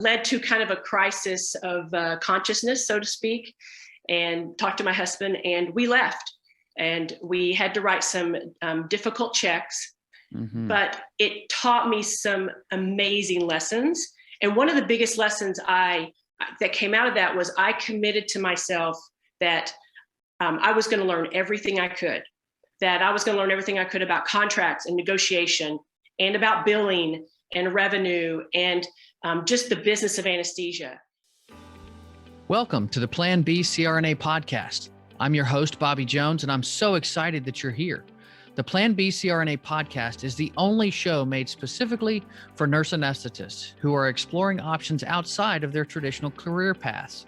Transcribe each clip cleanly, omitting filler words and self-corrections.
led to kind of a crisis of consciousness, so to speak, and talked to my husband, and we left. And we had to write some difficult checks, but it taught me some amazing lessons. And one of the biggest lessons that came out of that was I committed to myself that I was going to learn everything I could, about contracts and negotiation and about billing and revenue and just the business of anesthesia. Welcome to the Plan B CRNA podcast. I'm your host, Bobby Jones, and I'm so excited that you're here. The Plan B CRNA podcast is the only show made specifically for nurse anesthetists who are exploring options outside of their traditional career paths.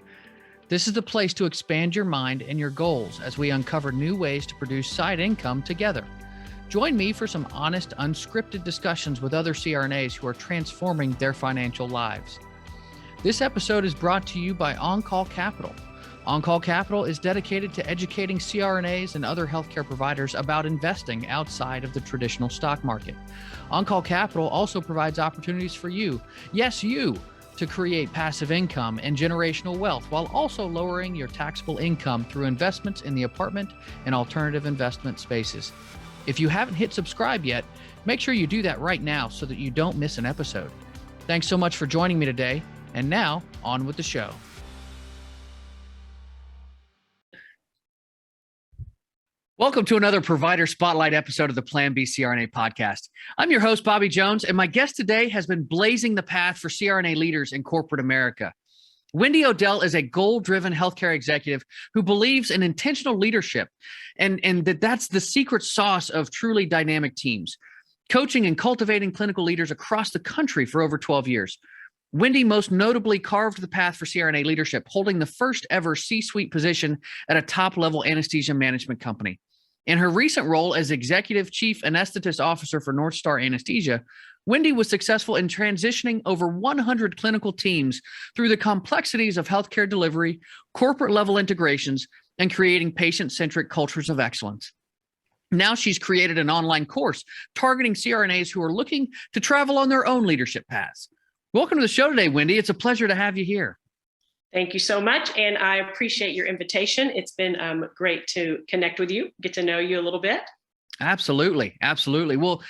This is the place to expand your mind and your goals as we uncover new ways to produce side income together. Join me for some honest, unscripted discussions with other CRNAs who are transforming their financial lives. This episode is brought to you by On-Call Capital. On-Call Capital is dedicated to educating CRNAs and other healthcare providers about investing outside of the traditional stock market. On-Call Capital also provides opportunities for you, yes, you, to create passive income and generational wealth while also lowering your taxable income through investments in the apartment and alternative investment spaces. If you haven't hit subscribe yet, make sure you do that right now so that you don't miss an episode. Thanks so much for joining me today. And now, on with the show. Welcome to another Provider Spotlight episode of the Plan B CRNA podcast. I'm your host, Bobby Jones, and my guest today has been blazing the path for CRNA leaders in corporate America. Wendy Odell is a goal-driven healthcare executive who believes in intentional leadership and that's the secret sauce of truly dynamic teams, coaching and cultivating clinical leaders across the country for over 12 years. Wendy most notably carved the path for CRNA leadership, holding the first ever C-suite position at a top-level anesthesia management company. In her recent role as Executive Chief Anesthetist Officer for North Star Anesthesia, Wendy was successful in transitioning over 100 clinical teams through the complexities of healthcare delivery, corporate-level integrations, and creating patient-centric cultures of excellence. Now she's created an online course targeting CRNAs who are looking to travel on their own leadership paths. Welcome to the show today, Wendy. It's a pleasure to have you here. Thank you so much, and I appreciate your invitation. It's been great to connect with you, get to know you a little bit. Absolutely, absolutely. Well,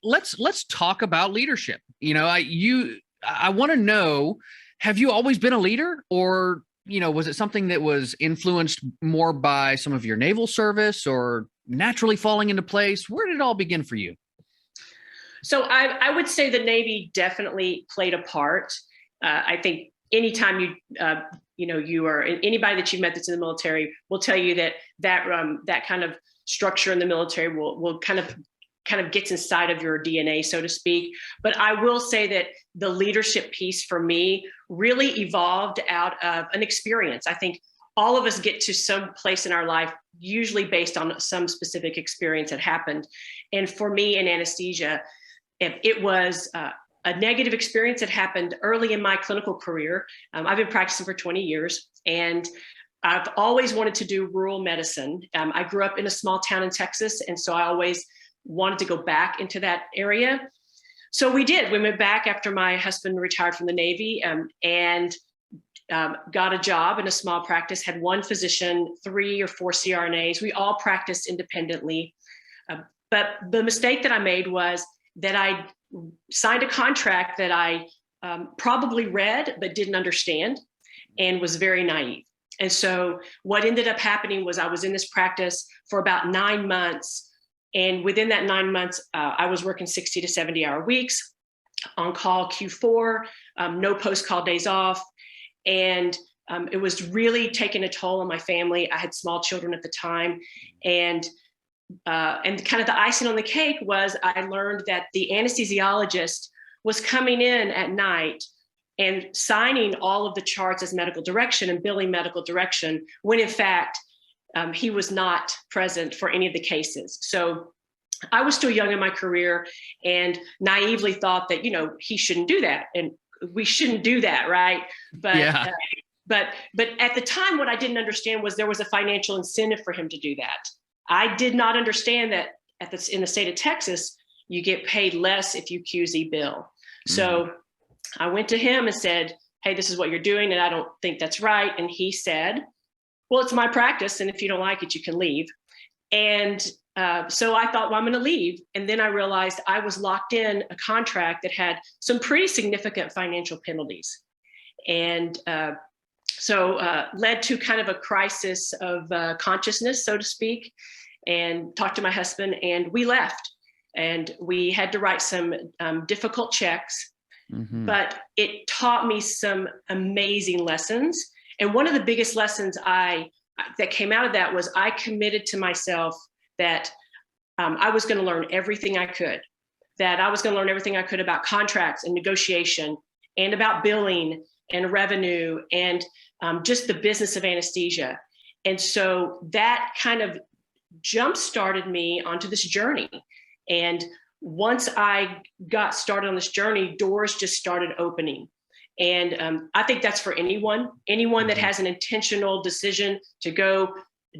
let's talk about leadership. I want to know, have you always been a leader, or was it something that was influenced more by some of your naval service, or naturally falling into place? Where did it all begin for you? So I would say the Navy definitely played a part. I think anytime you are anybody that you've met that's in the military will tell you that kind of structure in the military will kind of gets inside of your DNA, so to speak. But I will say that the leadership piece for me really evolved out of an experience. I think all of us get to some place in our life, usually based on some specific experience that happened. And for me in anesthesia, it was a negative experience that happened early in my clinical career. I've been practicing for 20 years, and I've always wanted to do rural medicine. I grew up in a small town in Texas, and so I always wanted to go back into that area. So we did. We went back after my husband retired from the Navy and got a job in a small practice, had one physician, 3 or 4 CRNAs. We all practiced independently. But the mistake that I made was that I signed a contract that I probably read but didn't understand and was very naive. And so what ended up happening was I was in this practice for about 9 months. And within that 9 months, I was working 60 to 70-hour weeks, on call Q4, no post-call days off. And it was really taking a toll on my family. I had small children at the time. And kind of the icing on the cake was I learned that the anesthesiologist was coming in at night and signing all of the charts as medical direction and billing medical direction, when in fact, he was not present for any of the cases. So I was still young in my career and naively thought that, he shouldn't do that. And we shouldn't do that, right? But yeah. But at the time, what I didn't understand was there was a financial incentive for him to do that. I did not understand that in the state of Texas, you get paid less if you QZ bill. So I went to him and said, hey, this is what you're doing, and I don't think that's right. And he said, well, it's my practice, and if you don't like it, you can leave. And so I thought, well, I'm going to leave. And then I realized I was locked in a contract that had some pretty significant financial penalties. And so led to kind of a crisis of consciousness, so to speak, and talked to my husband, and we left. And we had to write some difficult checks, but it taught me some amazing lessons. And one of the biggest lessons that came out of that was I committed to myself that I was going to learn everything I could, about contracts and negotiation, and about billing and revenue, and just the business of anesthesia. And so that kind of jump-started me onto this journey. And once I got started on this journey, doors just started opening. And I think that's for anyone that has an intentional decision to go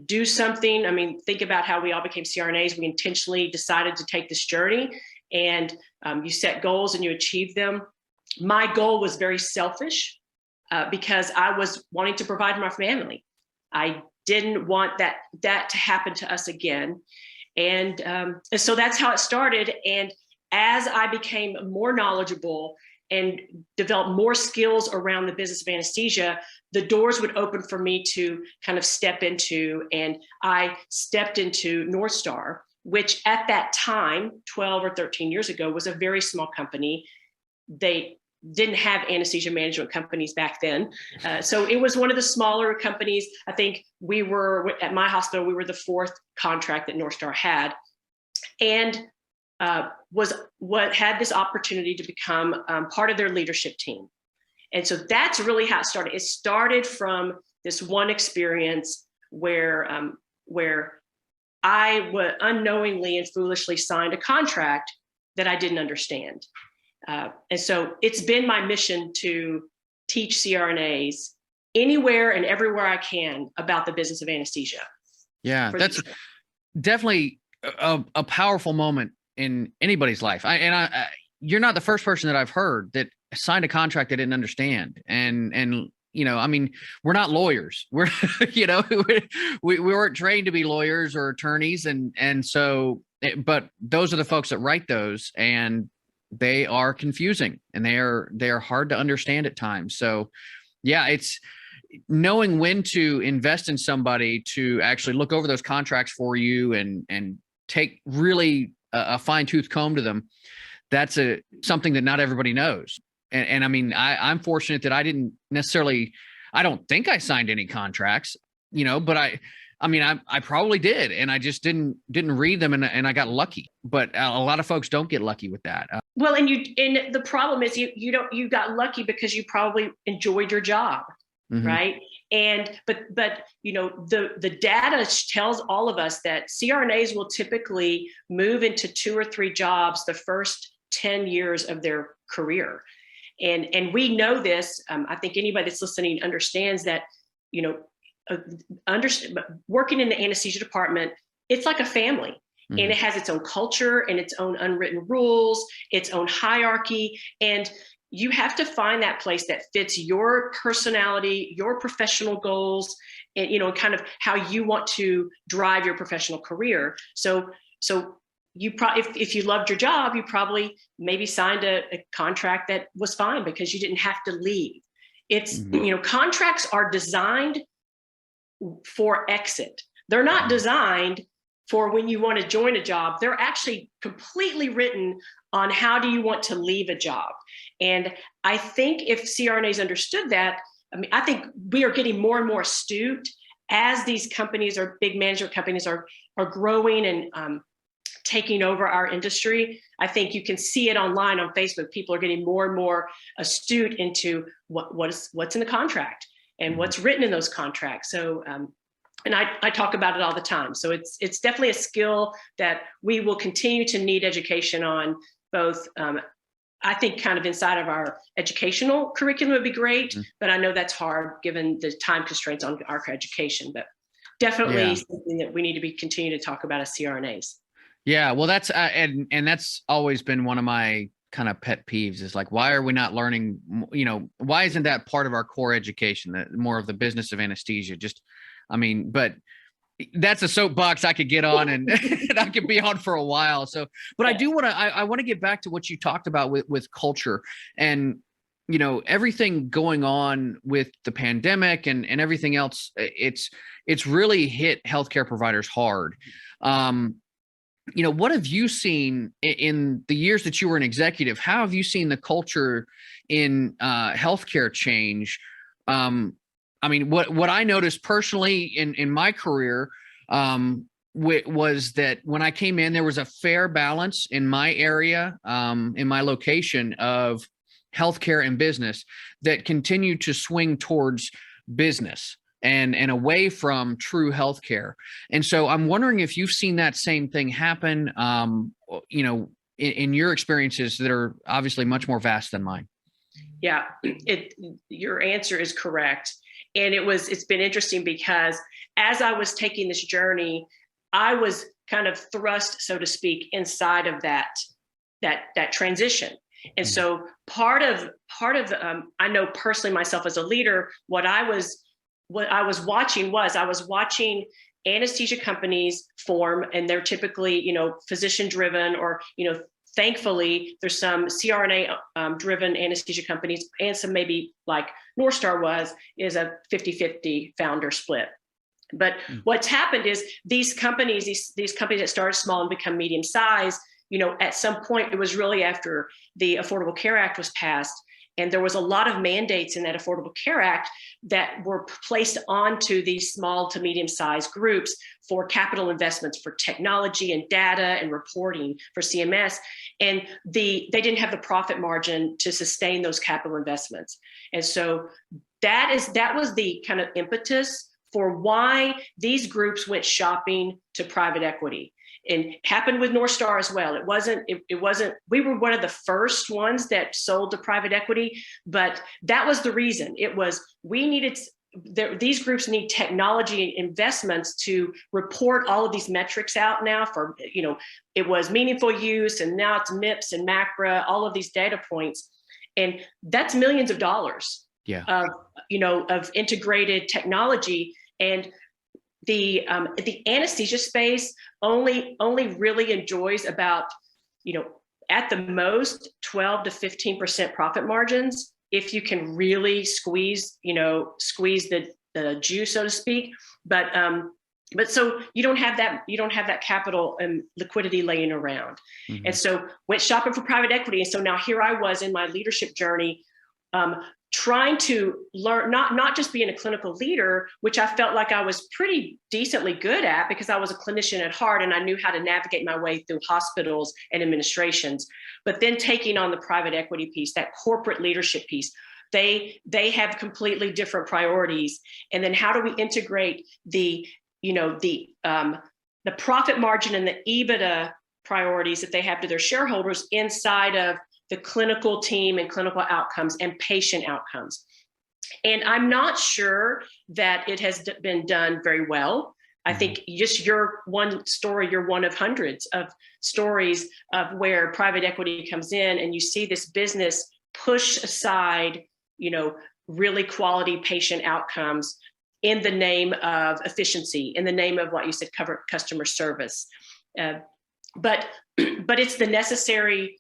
do something. I mean, think about how we all became CRNAs. We intentionally decided to take this journey, and you set goals and you achieve them. My goal was very selfish because I was wanting to provide for my family. I didn't want that to happen to us again. And so that's how it started. And as I became more knowledgeable and developed more skills around the business of anesthesia, the doors would open for me to kind of step into. And I stepped into North Star, which at that time, 12 or 13 years ago, was a very small company. They didn't have anesthesia management companies back then. So it was one of the smaller companies. I think we were, at my hospital, we were the fourth contract that North Star had. And was what had this opportunity to become part of their leadership team. And so that's really how it started. It started from this one experience where I would unknowingly and foolishly signed a contract that I didn't understand. And so it's been my mission to teach CRNAs anywhere and everywhere I can about the business of anesthesia. Yeah, that's definitely a powerful moment in anybody's life. You're not the first person that I've heard that signed a contract they didn't understand. And you know, I mean, we're not lawyers. We're, you know, we weren't trained to be lawyers or attorneys. And so, but those are the folks that write those, and they are confusing, and they are hard to understand at times. So yeah, it's knowing when to invest in somebody to actually look over those contracts for you and take really a fine-tooth comb to them. That's something that not everybody knows. And I mean, I'm fortunate that I didn't necessarily, I don't think I signed any contracts, you know, but I mean, I probably did, and I just didn't read them, and I got lucky. But a lot of folks don't get lucky with that. Well, and the problem is you got lucky because you probably enjoyed your job, right? And but you know, the data tells all of us that CRNAs will typically move into 2 or 3 jobs the first 10 years of their career. And we know this. I think anybody that's listening understands that, you know, working in the anesthesia department, it's like a family, and it has its own culture and its own unwritten rules, its own hierarchy. And you have to find that place that fits your personality, your professional goals, and, you know, kind of how you want to drive your professional career. So you probably, if you loved your job, you probably maybe signed a contract that was fine because you didn't have to leave. It's, you know, contracts are designed for exit. They're not designed for when you want to join a job. They're actually completely written on how do you want to leave a job. And I think if CRNAs understood that, I mean, I think we are getting more and more astute as these companies, or big management companies, are growing and taking over our industry. I think you can see it online on Facebook. People are getting more and more astute into what's in the contract and what's written in those contracts. So, and I talk about it all the time. So it's definitely a skill that we will continue to need education on, both, I think kind of inside of our educational curriculum would be great, but I know that's hard given the time constraints on our education, but definitely something that we need to continue to talk about as CRNAs. Yeah, well, that's and that's always been one of my kind of pet peeves is like, why are we not learning, why isn't that part of our core education, that more of the business of anesthesia? But that's a soapbox I could get on and, and I could be on for a while. So, but I do want to, I want to get back to what you talked about with culture and, everything going on with the pandemic and everything else. It's really hit healthcare providers hard. What have you seen in the years that you were an executive? How have you seen the culture in healthcare change? What I noticed personally in my career was that when I came in, there was a fair balance in my area, in my location of healthcare and business that continued to swing towards business and away from true healthcare. And so I'm wondering if you've seen that same thing happen, in your experiences that are obviously much more vast than mine. Yeah, your answer is correct. And it's been interesting because as I was taking this journey, I was kind of thrust, so to speak, inside of that transition. And so part of I know personally myself as a leader, what I was watching anesthesia companies form, and they're typically, physician driven, or, thankfully there's some CRNA driven anesthesia companies, and some maybe like North Star is a 50-50 founder split. But what's happened is these companies that started small and become medium sized, at some point, it was really after the Affordable Care Act was passed, and there was a lot of mandates in that Affordable Care Act that were placed onto these small to medium-sized groups for capital investments for technology and data and reporting for CMS. And they didn't have the profit margin to sustain those capital investments. And so that was the kind of impetus for why these groups went shopping to private equity. And happened with North Star as well. It wasn't, we were one of the first ones that sold to private equity, but that was the reason. It was, these groups need technology investments to report all of these metrics out now for, it was meaningful use, and now it's MIPS and MACRA, all of these data points. And that's millions of dollars of integrated technology. And the anesthesia space only really enjoys about, at the most 12 to 15% profit margins if you can really squeeze the juice, so to speak. But so you don't have that capital and liquidity laying around. Mm-hmm. And so went shopping for private equity. And so now here I was in my leadership journey, trying to learn, not just being a clinical leader, which I felt like I was pretty decently good at because I was a clinician at heart and I knew how to navigate my way through hospitals and administrations, but then taking on the private equity piece, that corporate leadership piece, they have completely different priorities. And then how do we integrate the profit margin and the EBITDA priorities that they have to their shareholders inside of the clinical team and clinical outcomes and patient outcomes. And I'm not sure that it has been done very well. I think just your one story, you're one of hundreds of stories of where private equity comes in and you see this business push aside, really quality patient outcomes in the name of efficiency, in the name of what you said, cover customer service. But it's the necessary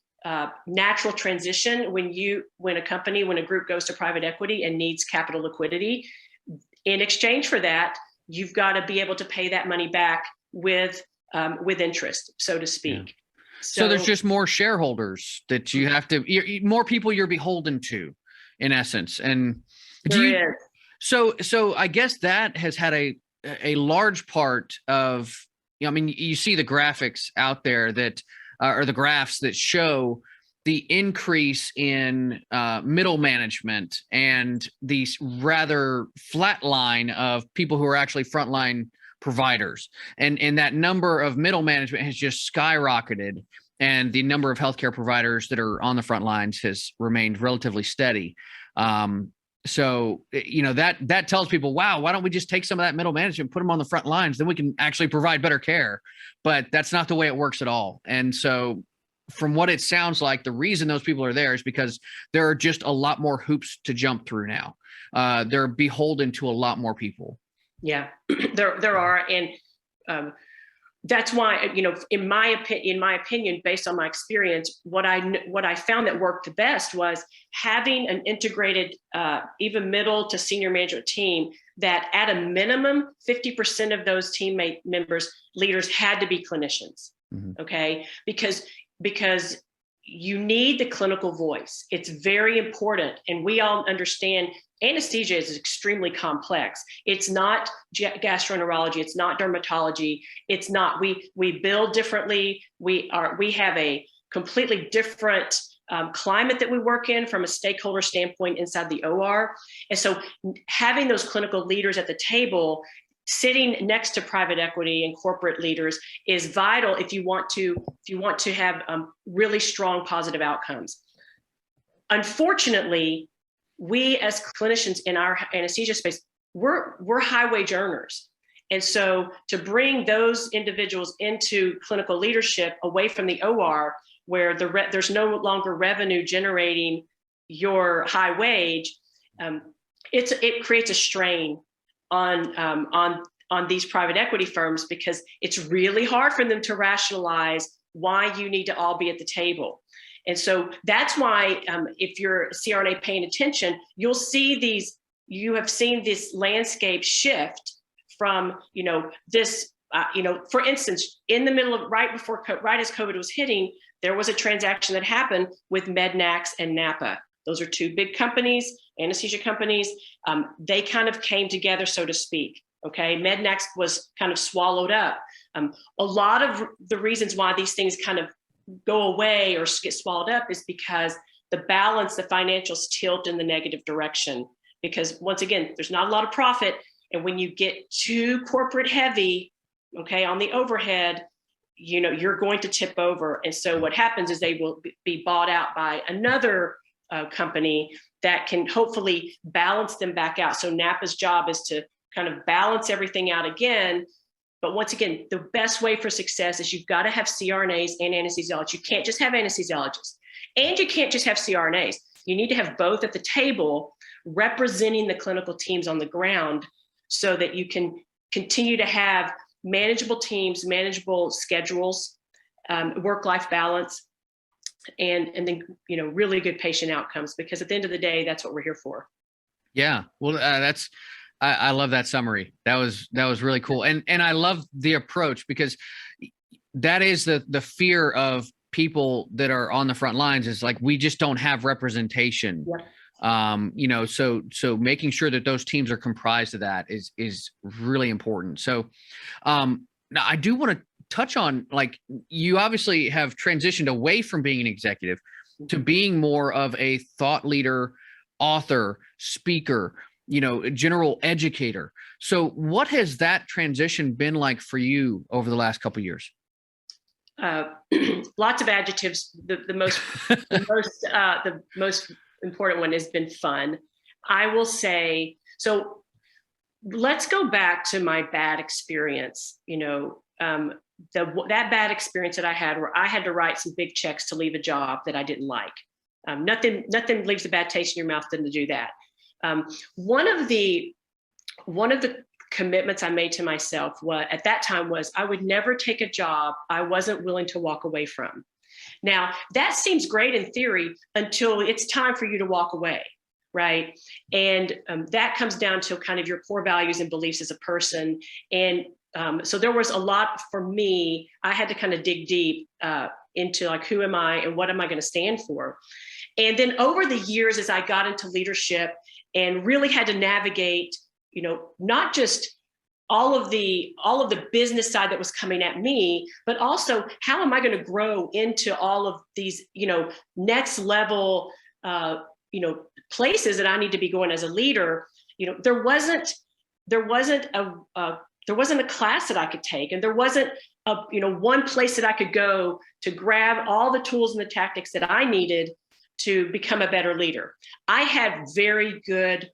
natural transition when a group goes to private equity and needs capital liquidity. In exchange for that, you've got to be able to pay that money back with interest, so to speak. Yeah. So there's just more shareholders that you have to, more people you're beholden to, in essence. And so I guess that has had a large part of, you see the graphics out there that, or the graphs that show the increase in middle management and the rather flat line of people who are actually frontline providers. And that number of middle management has just skyrocketed. And the number of healthcare providers that are on the front lines has remained relatively steady. So, that tells people, wow, why don't we just take some of that middle management, put them on the front lines, then we can actually provide better care. But that's not the way it works at all. And so from what it sounds like, the reason those people are there is because there are just a lot more hoops to jump through now. They're beholden to a lot more people. Yeah, there are. And that's why, in my opinion, based on my experience, what I found that worked the best was having an integrated, even middle to senior management team that at a minimum, 50% of those teammate members, leaders had to be clinicians. Mm-hmm. Okay. Because you need the clinical voice. It's very important. And we all understand anesthesia is extremely complex. It's not gastroenterology. It's not dermatology. It's not, we build differently. We have a completely different climate that we work in from a stakeholder standpoint inside the OR. And so having those clinical leaders at the table, sitting next to private equity and corporate leaders is vital if you want to have really strong positive outcomes. Unfortunately, we as clinicians in our anesthesia space, we're high wage earners. And so to bring those individuals into clinical leadership away from the OR, where there's no longer revenue generating your high wage, it creates a strain on these private equity firms, because it's really hard for them to rationalize why you need to all be at the table. And so that's why if you're CRNA paying attention, you have seen this landscape shift from, this, for instance, in the middle of right as COVID was hitting, there was a transaction that happened with Mednax and Napa. Those are two big companies, anesthesia companies. They kind of came together, so to speak. Okay, Mednax was kind of swallowed up. A lot of the reasons why these things kind of go away or get swallowed up is because the financials tilt in the negative direction. Because once again, there's not a lot of profit. And when you get too corporate heavy, okay, on the overhead, you're going to tip over. And so what happens is they will be bought out by another company that can hopefully balance them back out. So Napa's job is to kind of balance everything out again. But once again, the best way for success is you've got to have CRNAs and anesthesiologists. You can't just have anesthesiologists, and you can't just have CRNAs. You need to have both at the table representing the clinical teams on the ground, so that you can continue to have manageable teams, manageable schedules, work-life balance, and then, really good patient outcomes, because at the end of the day, that's what we're here for. Yeah. Well, I love that summary. That was really cool. And I love the approach, because that is the fear of people that are on the front lines, is like, we just don't have representation. Yeah. So making sure that those teams are comprised of that is really important. So now I do want to touch on, like, you obviously have transitioned away from being an executive to being more of a thought leader, author, speaker, general educator. So what has that transition been like for you over the last couple of years? Lots of adjectives. The most important one has been fun. I will say, so let's go back to my bad experience. That bad experience that I had, where I had to write some big checks to leave a job that I didn't like. Nothing leaves a bad taste in your mouth than to do that. One of the commitments I made to myself at that time was I would never take a job I wasn't willing to walk away from. Now, that seems great in theory until it's time for you to walk away, right? And that comes down to kind of your core values and beliefs as a person. And so there was a lot for me. I had to kind of dig deep into, like, who am I and what am I going to stand for? And then over the years, as I got into leadership and really had to navigate, not just all of the business side that was coming at me, but also how am I going to grow into all of these, next level, places that I need to be going as a leader. There wasn't a class that I could take, and there wasn't one place that I could go to grab all the tools and the tactics that I needed to become a better leader. I had very good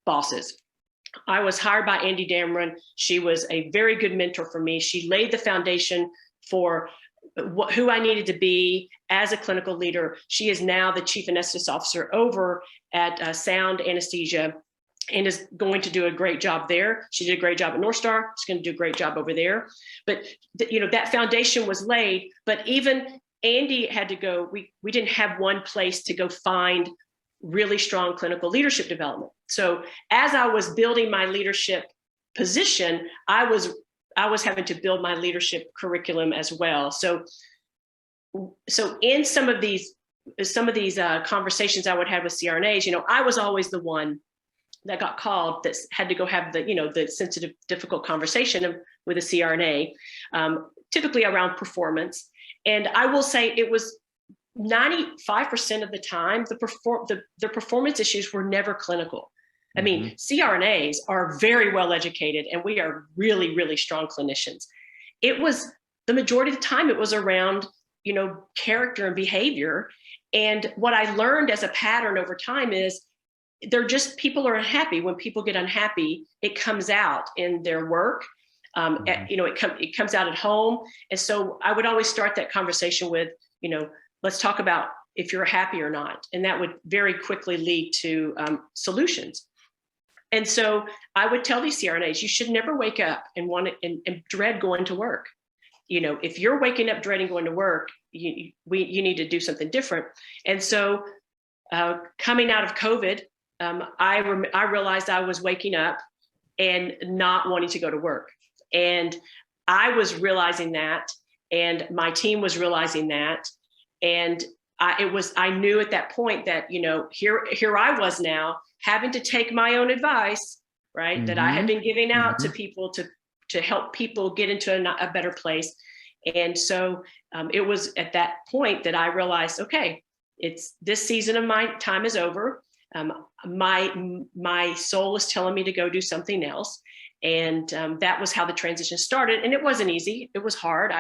bosses. I was hired by Andy Dameron. She was a very good mentor for me. She laid the foundation for who I needed to be as a clinical leader. She is now the chief anesthetist officer over at Sound Anesthesia and is going to do a great job there. She did a great job at North Star. She's going to do a great job over there. But that foundation was laid. But even Andy had to go. We didn't have one place to go find really strong clinical leadership development. So as I was building my leadership position, I was having to build my leadership curriculum as well. So in some of these conversations I would have with CRNAs, I was always the one that got called that had to go have the sensitive, difficult conversation with a CRNA, typically around performance. And I will say it was 95% of the time, the performance issues were never clinical. I mean, CRNAs are very well educated and we are really, really strong clinicians. It was the majority of the time, it was around, character and behavior. And what I learned as a pattern over time is people are unhappy. When people get unhappy, it comes out in their work. It comes out at home. And so I would always start that conversation with, let's talk about if you're happy or not. And that would very quickly lead to solutions. And so I would tell these CRNAs, you should never wake up and and dread going to work. If you're waking up dreading going to work, you need to do something different. And so coming out of COVID, I realized I was waking up and not wanting to go to work. And I was realizing that, and my team was realizing that. And I knew at that point that, here I was now having to take my own advice, right? That I had been giving out to people to help people get into a better place. And so it was at that point that I realized, okay, it's this season of my time is over. My soul is telling me to go do something else. And that was how the transition started. And it wasn't easy. It was hard.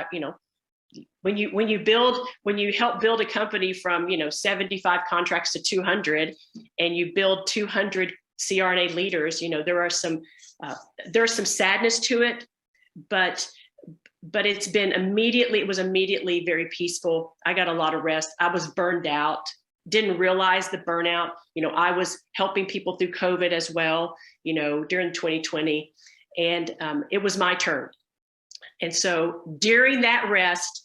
When you help build a company from 75 contracts to 200, and you build 200 CRNA leaders, there's some sadness to it, but it was immediately very peaceful. I got a lot of rest. I was burned out. Didn't realize the burnout. I was helping people through COVID as well, during 2020, and it was my turn. And so during that rest,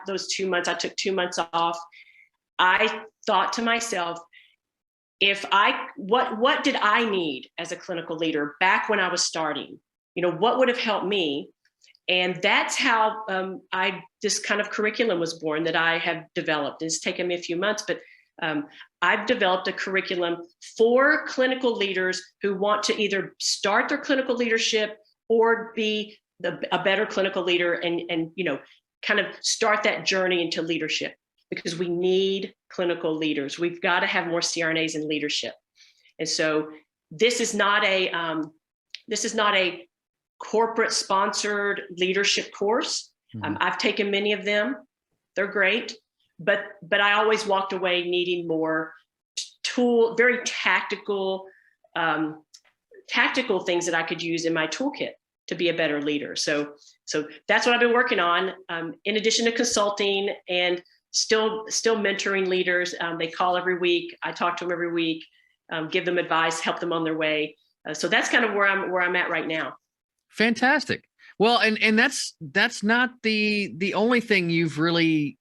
those 2 months, I took 2 months off. I thought to myself, what did I need as a clinical leader back when I was starting? What would have helped me? And that's how this kind of curriculum was born that I have developed. It's taken me a few months, but I've developed a curriculum for clinical leaders who want to either start their clinical leadership or be a better clinical leader and kind of start that journey into leadership, because we need clinical leaders. We've got to have more CRNAs in leadership. And so this is not a corporate sponsored leadership course. I've taken many of them. They're great, but I always walked away needing more very tactical things that I could use in my toolkit to be a better leader. So that's what I've been working on. In addition to consulting and still mentoring leaders. They call every week. I talk to them every week, give them advice, help them on their way. So that's kind of where I'm at right now. Fantastic. Well, and that's not the only thing you've really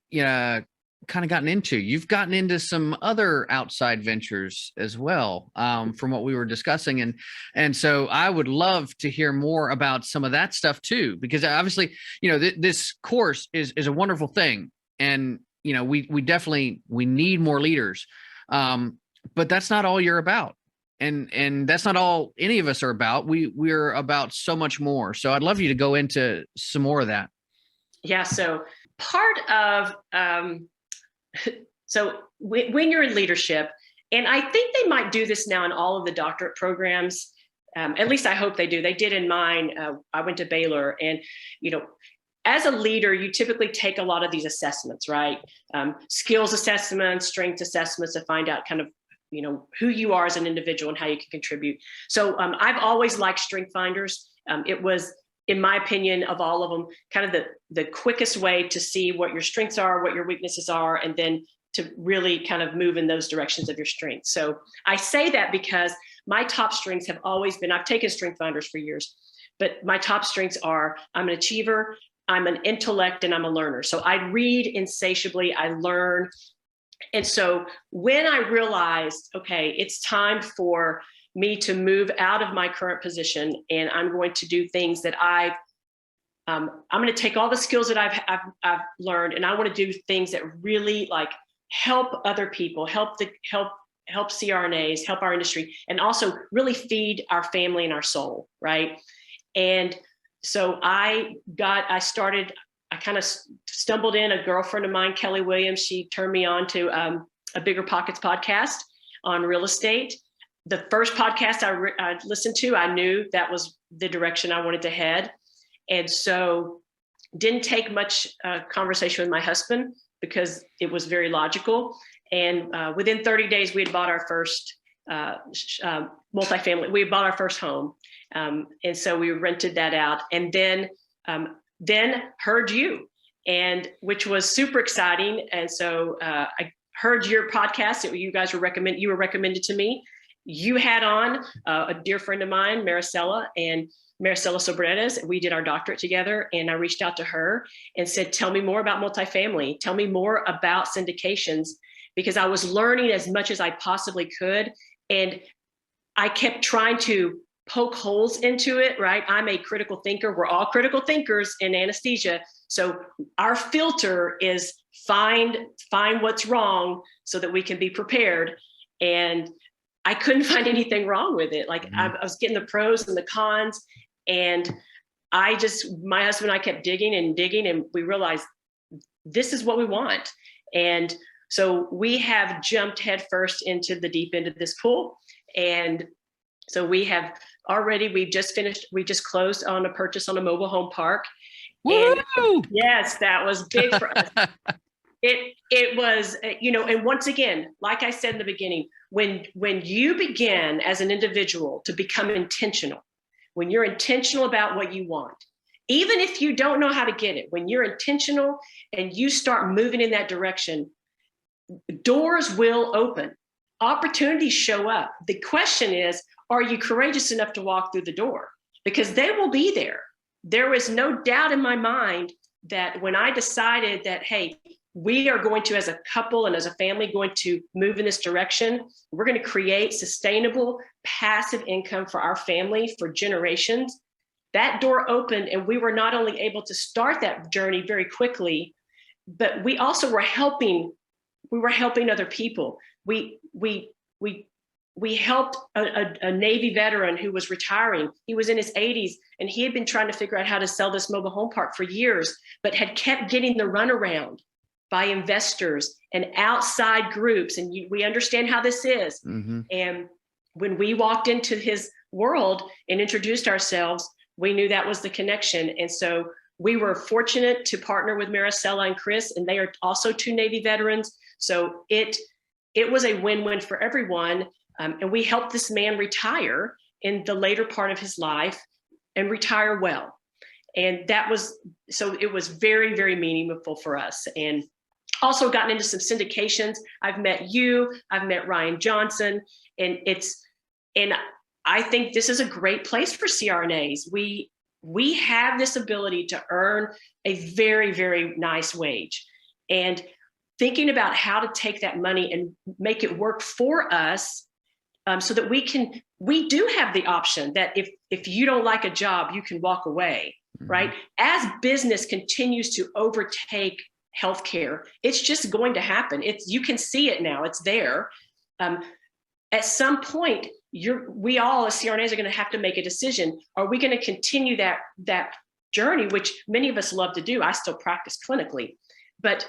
kind of gotten into. You've gotten into some other outside ventures as well, from what we were discussing, and so I would love to hear more about some of that stuff too, because obviously this course is a wonderful thing, and we definitely need more leaders, but that's not all you're about. And that's not all any of us are about. We're about so much more. So I'd love you to go into some more of that. Yeah. So part of, when you're in leadership, and I think they might do this now in all of the doctorate programs, at least I hope they do. They did in mine. I went to Baylor, and, as a leader, you typically take a lot of these assessments, right? Skills assessments, strength assessments to find out kind of, who you are as an individual and how you can contribute. So I've always liked Strength Finders. It in my opinion, of all of them, kind of the quickest way to see what your strengths are, what your weaknesses are, and then to really kind of move in those directions of your strengths. So I say that because my top strengths have always been, I've taken strength finders for years, but my top strengths are I'm an achiever, I'm an intellect, and I'm a learner. So I read insatiably, I learn. And so when I realized, okay, it's time for me to move out of my current position, and I'm going to do things that I'm going to take all the skills that I've learned, and I want to do things that really like help other people, help CRNAs, help our industry, and also really feed our family and our soul, right? And so I kind of stumbled in. A girlfriend of mine, Kelly Williams, she turned me on to a Bigger Pockets podcast on real estate. The first podcast I listened to, I knew that was the direction I wanted to head. And so didn't take much conversation with my husband because it was very logical. And within 30 days, we had bought our first multifamily. We had bought our first home. And so we rented that out, and then heard you, and which was super exciting. And so I heard your podcast that you guys were recommended to me. You had on a dear friend of mine, Maricela Sobreras. We did our doctorate together, and I reached out to her and said, tell me more about multifamily. Tell me more about syndications, because I was learning as much as I possibly could. And I kept trying to poke holes into it, right? I'm a critical thinker. We're all critical thinkers in anesthesia. So our filter is find what's wrong so that we can be prepared. And I couldn't find anything wrong with it. Like I was getting the pros and the cons, and my husband and I kept digging, and we realized this is what we want. And so we have jumped headfirst into the deep end of this pool. And so we just closed on a purchase on a mobile home park. Woo! And yes, that was big for us. It was, and once again, like I said in the beginning, when you begin as an individual to become intentional, when you're intentional about what you want, even if you don't know how to get it, when you're intentional and you start moving in that direction, doors will open, opportunities show up. The question is, are you courageous enough to walk through the door? Because they will be there. There is no doubt in my mind that when I decided that, hey, we are going to, as a couple and as a family, going to move in this direction, we're going to create sustainable passive income for our family for generations. That door opened, and we were not only able to start that journey very quickly, but we also were helping other people. We helped a Navy veteran who was retiring. He was in his 80s, and he had been trying to figure out how to sell this mobile home park for years, but had kept getting the runaround by investors and outside groups. And we understand how this is. Mm-hmm. And when we walked into his world and introduced ourselves, we knew that was the connection. And so we were fortunate to partner with Maricela and Chris, and they are also two Navy veterans. So it was a win-win for everyone. And we helped this man retire in the later part of his life and retire well. And it was very, very meaningful for us. And also gotten into some syndications. I've met you, I've met Ryan Johnson, and I think this is a great place for CRNAs. We have this ability to earn a very, very nice wage. And thinking about how to take that money and make it work for us, so that we do have the option that if you don't like a job, you can walk away, right? As business continues to overtake healthcare, it's just going to happen. You can see it now, it's there. At some point, we all as CRNAs are going to have to make a decision. Are we going to continue that journey, which many of us love to do? I still practice clinically, but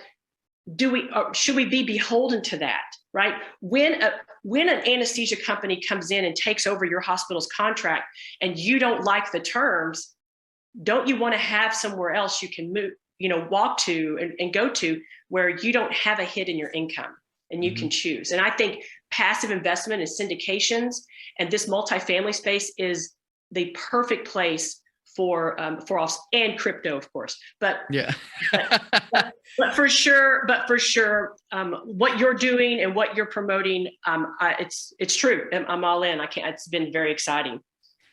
should we be beholden to that, right? When an anesthesia company comes in and takes over your hospital's contract and you don't like the terms, don't you want to have somewhere else you can move, walk to and go to where you don't have a hit in your income and you can choose? And I think passive investment and syndications and this multifamily space is the perfect place and crypto, of course. But yeah, but for sure, what you're doing and what you're promoting, it's true. I'm all in. I can't. It's been very exciting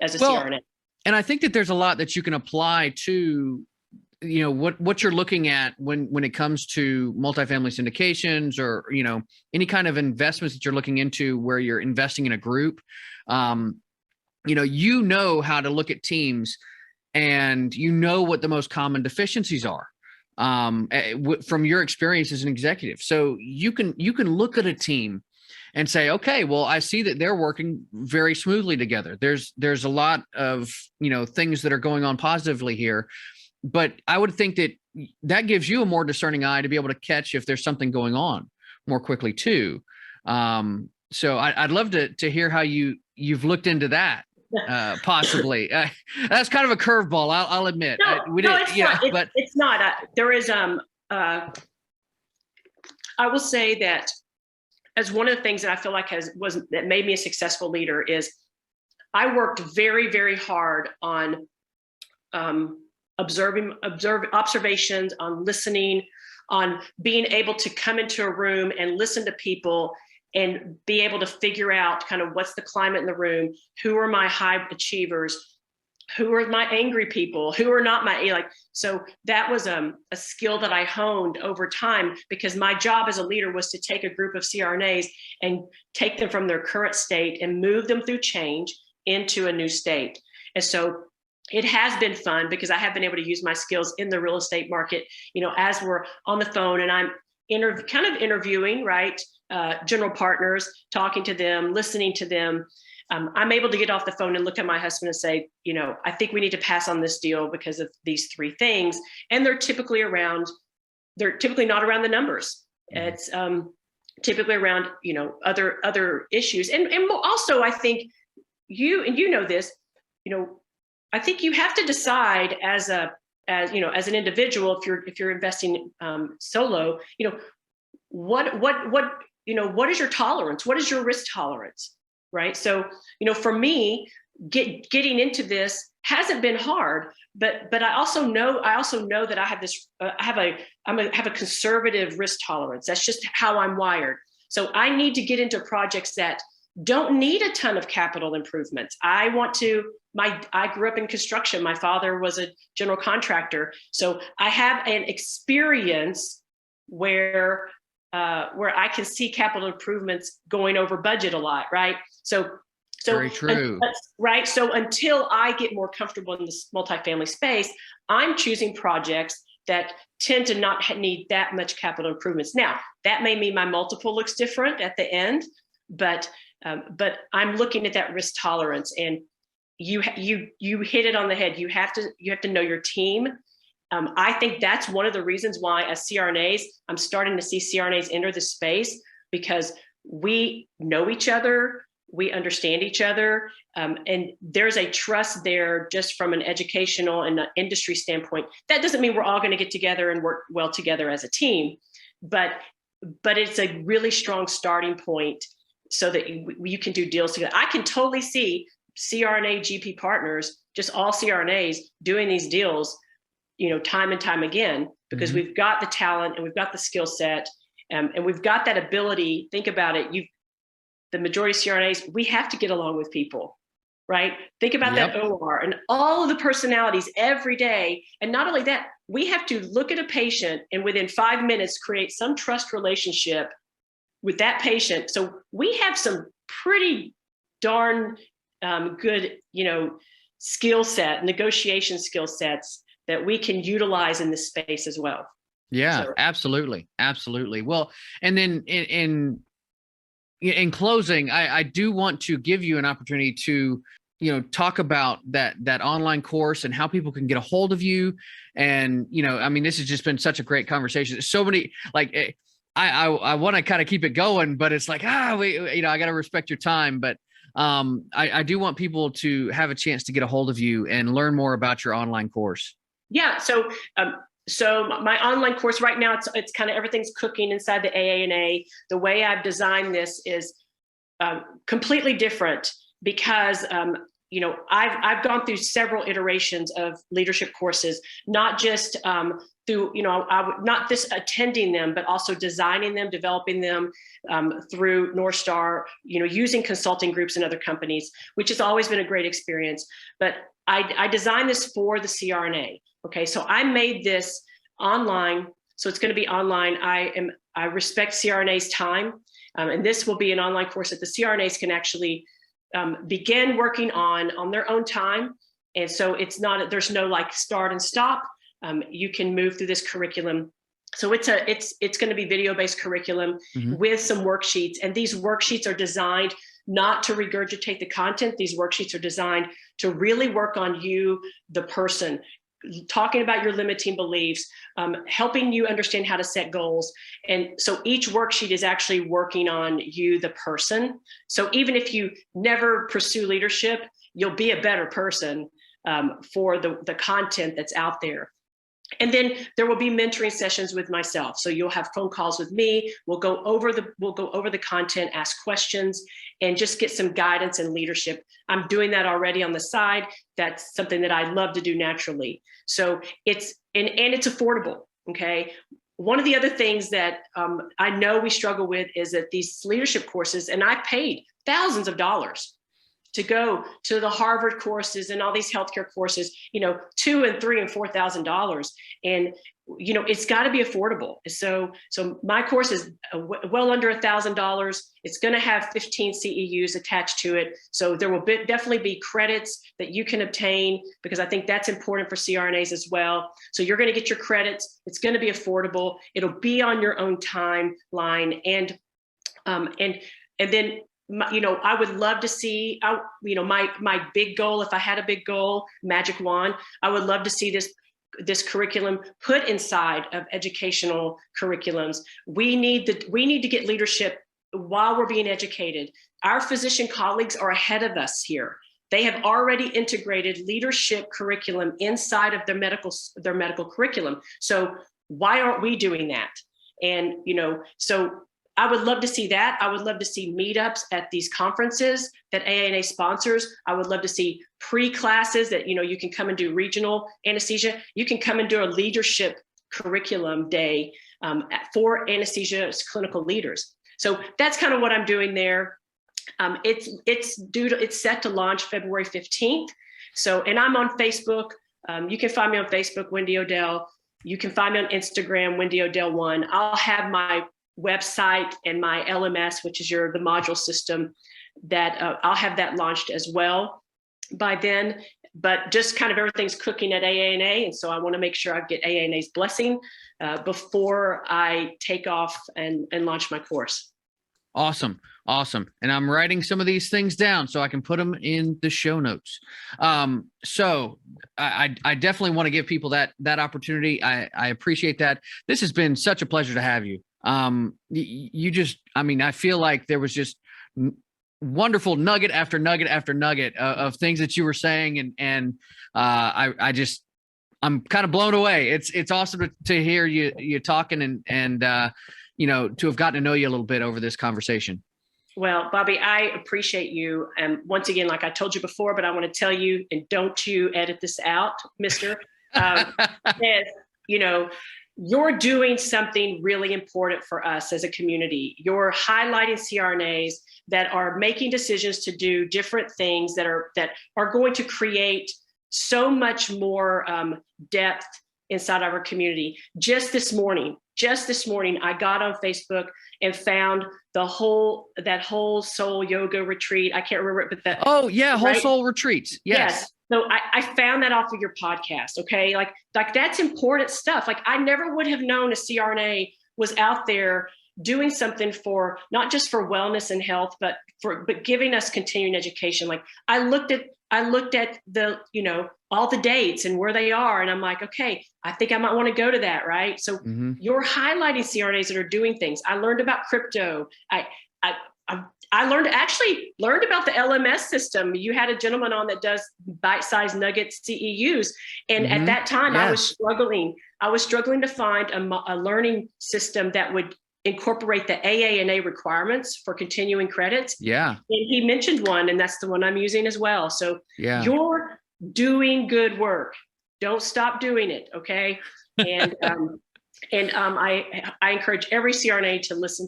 as a CRNA. And I think that there's a lot that you can apply to, what you're looking at when it comes to multifamily syndications or, any kind of investments that you're looking into where you're investing in a group. How to look at teams and what the most common deficiencies are from your experience as an executive. So you can look at a team and say, okay, well, I see that they're working very smoothly together. There's a lot of, things that are going on positively here, but I would think that gives you a more discerning eye to be able to catch if there's something going on more quickly too. So I'd love to hear how you've looked into that. Possibly. That's kind of a curveball. I'll admit. It's not. There is. I will say that as one of the things that I feel like that made me a successful leader is I worked very, very hard on observations, on listening, on being able to come into a room and listen to people and be able to figure out kind of what's the climate in the room, who are my high achievers, who are my angry people, who are not so that was a skill that I honed over time, because my job as a leader was to take a group of CRNAs and take them from their current state and move them through change into a new state. And so it has been fun because I have been able to use my skills in the real estate market, as we're on the phone and I'm interviewing, right? General partners, talking to them, listening to them. I'm able to get off the phone and look at my husband and say, I think we need to pass on this deal because of these three things. And they're typically not around the numbers. It's typically around, other issues. And also I think this, I think you have to decide as an individual, if you're investing solo, what is your tolerance? What is your risk tolerance? Right. So, for me, getting into this hasn't been hard, but I also know that I have have a conservative risk tolerance. That's just how I'm wired. So I need to get into projects that don't need a ton of capital improvements. I grew up in construction. My father was a general contractor. So I have an experience where I can see capital improvements going over budget a lot, right? So very true. Right. So until I get more comfortable in this multifamily space, I'm choosing projects that tend to not need that much capital improvements. Now, that may mean my multiple looks different at the end, but I'm looking at that risk tolerance, and you hit it on the head. You have to know your team. I think that's one of the reasons why, as CRNAs, I'm starting to see CRNAs enter the space, because we know each other, we understand each other, and there's a trust there just from an educational and industry standpoint. That doesn't mean we're all going to get together and work well together as a team, but it's a really strong starting point so that you can do deals together. I can totally see CRNA GP partners, just all CRNAs, doing these deals, time and time again, because we've got the talent and we've got the skill set, and we've got that ability. Think about it. The majority of CRNAs, we have to get along with people, right? Think about that OR and all of the personalities every day. And not only that, we have to look at a patient and within 5 minutes create some trust relationship with that patient. So we have some pretty darn good, skill set, negotiation skill sets that we can utilize in this space as well. Yeah, so. Absolutely. Well, and then in closing, I do want to give you an opportunity to, talk about that online course and how people can get a hold of you. And, this has just been such a great conversation. So many, I want to kind of keep it going, but it's like, I got to respect your time. But I do want people to have a chance to get a hold of you and learn more about your online course. Yeah. So my online course right now, it's kind of everything's cooking inside the AANA. The way I've designed this is completely different, because I've gone through several iterations of leadership courses, not just through, not just attending them, but also designing them, developing them through North Star, using consulting groups and other companies, which has always been a great experience. But I designed this for the CRNA. Okay, so I made this online, so it's going to be online. I respect CRNA's time, and this will be an online course that the CRNAs can actually begin working on their own time. And so there's no like start and stop. You can move through this curriculum. So it's going to be video-based curriculum with some worksheets. And these worksheets are designed not to regurgitate the content. These worksheets are designed to really work on you, the person, talking about your limiting beliefs, helping you understand how to set goals. And so each worksheet is actually working on you, the person. So even if you never pursue leadership, you'll be a better person for the content that's out there. And then there will be mentoring sessions with myself. So you'll have phone calls with me. We'll go over the content, ask questions, and just get some guidance and leadership. I'm doing that already on the side. That's something that I love to do naturally. So it's affordable. Okay. One of the other things that I know we struggle with is that these leadership courses, and I paid thousands of dollars to go to the Harvard courses and all these healthcare courses, $2,000 and $3,000 and $4,000. And, it's got to be affordable. So my course is well under $1,000. It's going to have 15 CEUs attached to it. So there will definitely be credits that you can obtain, because I think that's important for CRNAs as well. So you're going to get your credits. It's going to be affordable. It'll be on your own timeline. And then, I would love to see, my big goal, if I had a big goal, magic wand, I would love to see this curriculum put inside of educational curriculums. We need to get leadership while we're being educated. Our physician colleagues are ahead of us here. They have already integrated leadership curriculum inside of their medical curriculum. So why aren't we doing that? And, so I would love to see that. I would love to see meetups at these conferences that AANA sponsors. I would love to see pre-classes that, you can come and do regional anesthesia. You can come and do a leadership curriculum day for anesthesia clinical leaders. So that's kind of what I'm doing there. It's set to launch February 15th. So, and I'm on Facebook. You can find me on Facebook, Wendy Odell. You can find me on Instagram, Wendy Odell 1. I'll have my website and my LMS, which is the module system, that I'll have that launched as well by then. But just kind of everything's cooking at AANA. And so I want to make sure I get AANA's blessing before I take off and launch my course. Awesome. And I'm writing some of these things down so I can put them in the show notes. So I definitely want to give people that opportunity. I appreciate that. This has been such a pleasure to have you. I feel like there was just wonderful nugget after nugget after nugget of things that you were saying. And I'm kind of blown away. It's awesome to hear you talking and to have gotten to know you a little bit over this conversation. Well, Bobby, I appreciate you. And once again, like I told you before, but I want to tell you, and don't you edit this out, mister, you're doing something really important for us as a community. You're highlighting CRNAs that are making decisions to do different things that are going to create so much more depth inside our community. Just this morning, I got on Facebook and found that whole soul yoga retreat. I can't remember it, but that. Oh yeah, whole soul retreats. Yes. So I found that off of your podcast. Okay. Like that's important stuff. Like I never would have known a CRNA was out there doing something for not just for wellness and health, but giving us continuing education. Like I looked at the, all the dates and where they are. And I'm like, okay, I think I might want to go to that. Right. So you're highlighting CRNAs that are doing things. I learned about crypto. I learned about the LMS system. You had a gentleman on that does bite-sized nugget CEUs. And at that time, yes. I was struggling to find a learning system that would incorporate the AANA requirements for continuing credits. Yeah. And he mentioned one, and that's the one I'm using as well. So yeah. You're doing good work. Don't stop doing it. Okay. And, I encourage every CRNA to listen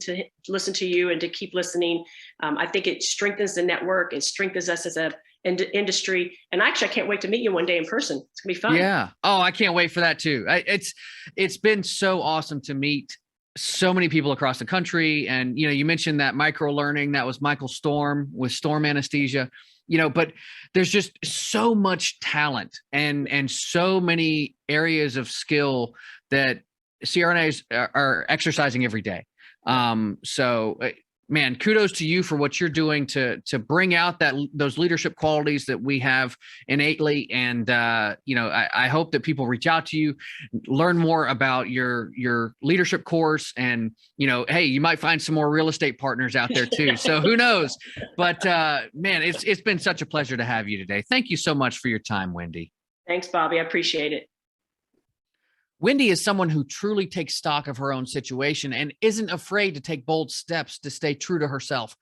to you and to keep listening. I think it strengthens the network. It strengthens us as a industry. And actually, I can't wait to meet you one day in person. It's gonna be fun. Yeah. Oh, I can't wait for that too. It's been so awesome to meet so many people across the country. And, you mentioned that micro learning, that was Michael Storm with Storm Anesthesia, but there's just so much talent and so many areas of skill that CRNAs are exercising every day. So man, kudos to you for what you're doing to bring out those leadership qualities that we have innately. And, I hope that people reach out to you, learn more about your leadership course, and, hey, you might find some more real estate partners out there too. So who knows, but, man, it's been such a pleasure to have you today. Thank you so much for your time, Wendy. Thanks, Bobby. I appreciate it. Wendy is someone who truly takes stock of her own situation and isn't afraid to take bold steps to stay true to herself.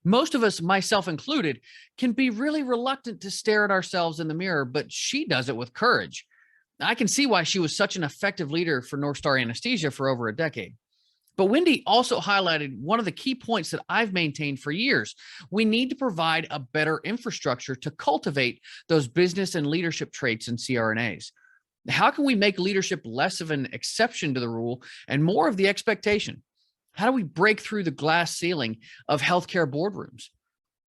Most of us, myself included, can be really reluctant to stare at ourselves in the mirror, but she does it with courage. I can see why she was such an effective leader for North Star Anesthesia for over a decade. But Wendy also highlighted one of the key points that I've maintained for years. We need to provide a better infrastructure to cultivate those business and leadership traits in CRNAs. How can we make leadership less of an exception to the rule and more of the expectation? How do we break through the glass ceiling of healthcare boardrooms?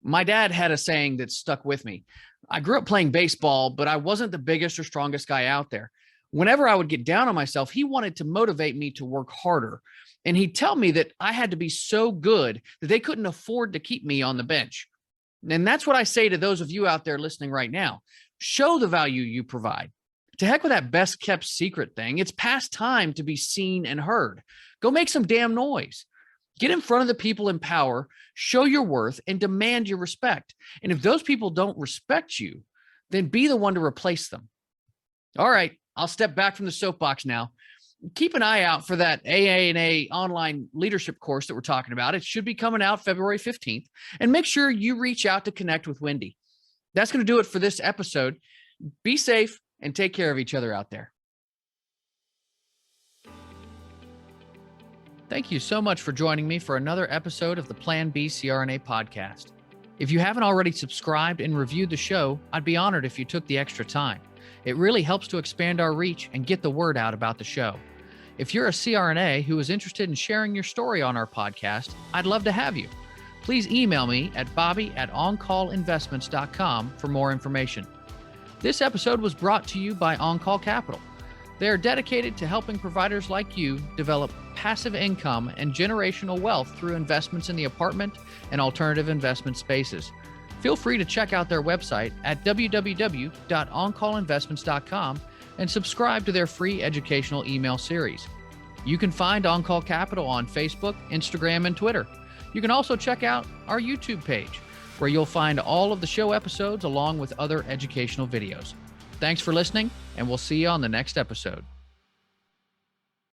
My dad had a saying that stuck with me. I grew up playing baseball, but I wasn't the biggest or strongest guy out there. Whenever I would get down on myself, he wanted to motivate me to work harder. And he'd tell me that I had to be so good that they couldn't afford to keep me on the bench. And that's what I say to those of you out there listening right now. Show the value you provide. To heck with that best kept secret thing. It's past time to be seen and heard. Go make some damn noise. Get in front of the people in power, show your worth, and demand your respect. And if those people don't respect you, then be the one to replace them. All right, I'll step back from the soapbox now. Keep an eye out for that AANA online leadership course that we're talking about. It should be coming out February 15th. And make sure you reach out to connect with Wendy. That's going to do it for this episode. Be safe and take care of each other out there. Thank you so much for joining me for another episode of the Plan B CRNA podcast. If you haven't already subscribed and reviewed the show, I'd be honored if you took the extra time. It really helps to expand our reach and get the word out about the show. If you're a CRNA who is interested in sharing your story on our podcast, I'd love to have you. Please email me at bobby@oncallinvestments.com for more information. This episode was brought to you by On-Call Capital. They are dedicated to helping providers like you develop passive income and generational wealth through investments in the apartment and alternative investment spaces. Feel free to check out their website at www.oncallinvestments.com and subscribe to their free educational email series. You can find On-Call Capital on Facebook, Instagram, and Twitter. You can also check out our YouTube page, where you'll find all of the show episodes along with other educational videos. Thanks for listening, and we'll see you on the next episode.